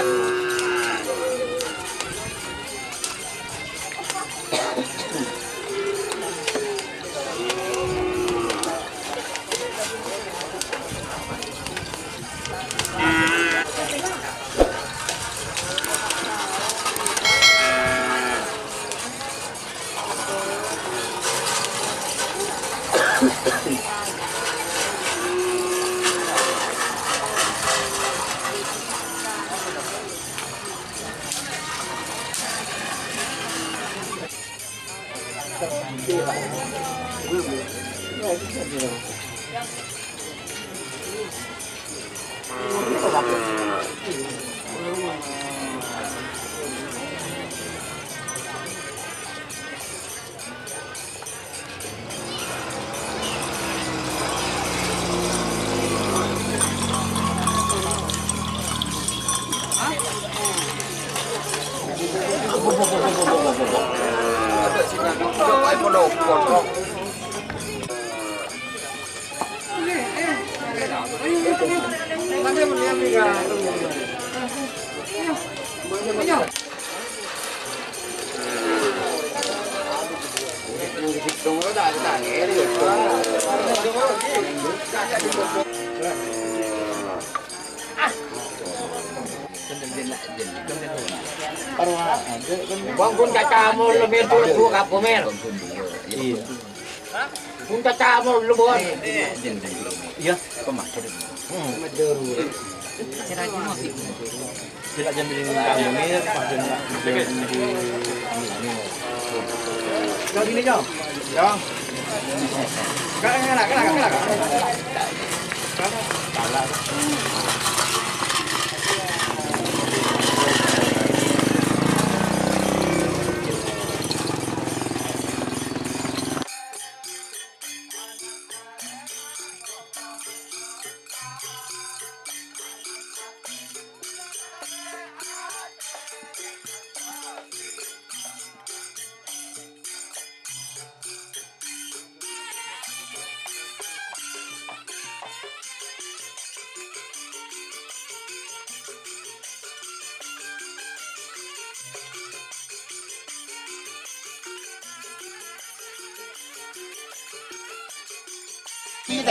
Kawedanan. Bang pun caca mau lebih dulu kap komer. Iya. Pun caca mau lebih. Iya, pemakai. Tidak jadi kami pada Jauh gini jauh. Jauh. Kelak. Salah.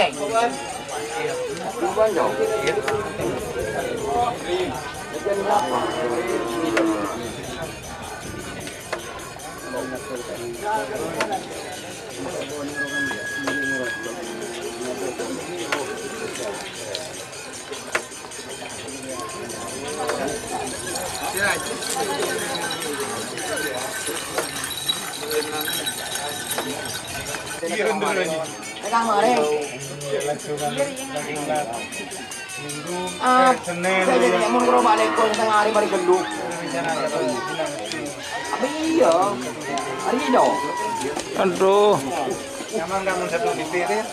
Này. Đang ở đây. Minggu, Senin. Saya jadi mau ngerobak balik kau tengah hari balik genduk. Apa iya? Hari ini dong. aduh, Nyaman kamu satu titik ya.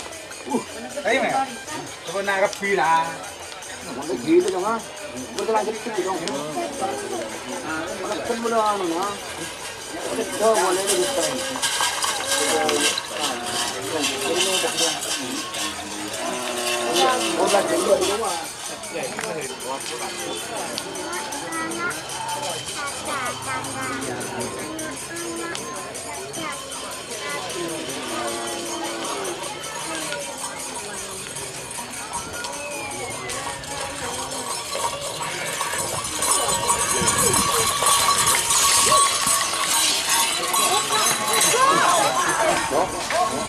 Ayo men. Coba nangkep bila. Gitu dong ah. Betul lagi gitu dong. Kan udah anu nah. Udah boleh gitu.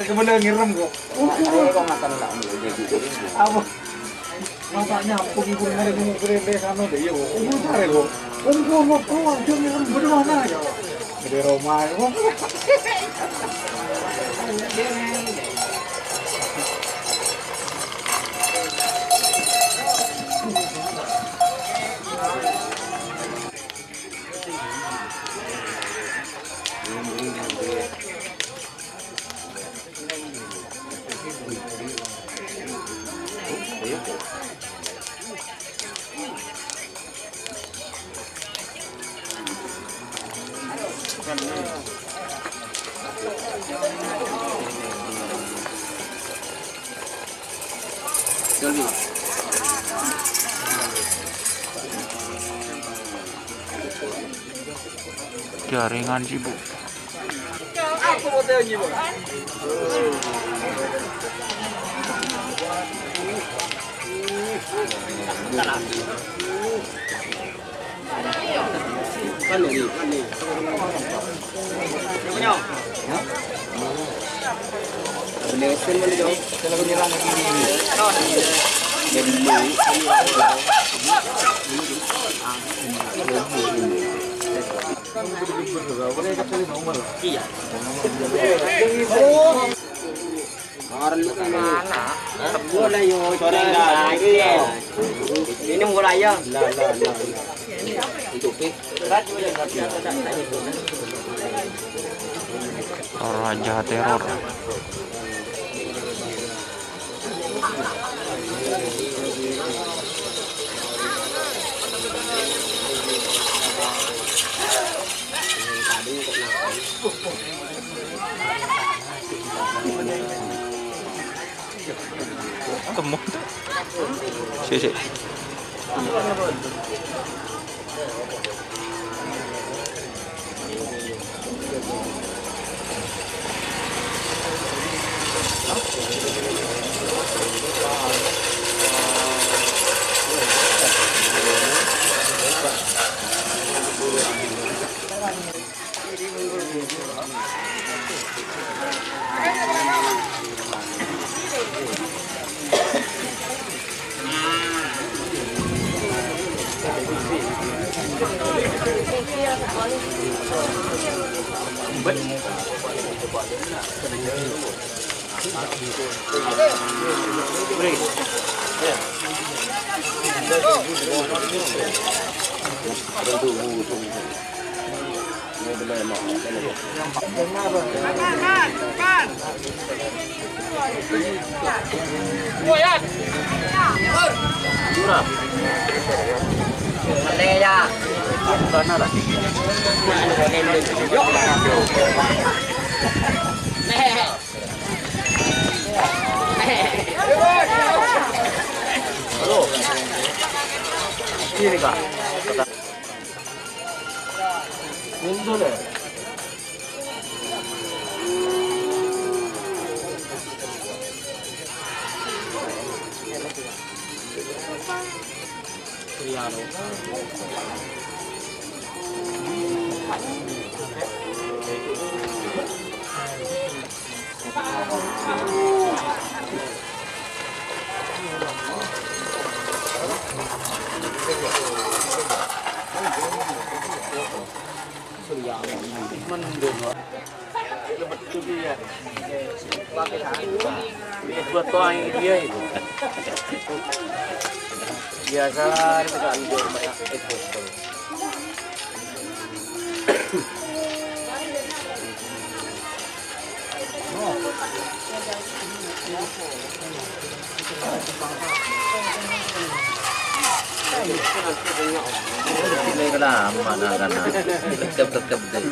Kemudian ngirim kok. Kok makan enggak Apa? Masaknya apa ibu ngirim kereta sana deh ya. Ibu cari kok. Mau keluar dia ngirim berdua mana ya? Gede Roma kok. Doni. Jaringan sih, Bu. Aku mau tanya Bu. Ini mulai ya. Raja teror. Temu. Sih. Ini Kak. Buat toang dia itu. Biasa kita ambil banyak itu. Ini kena mana kana. Tetep deh.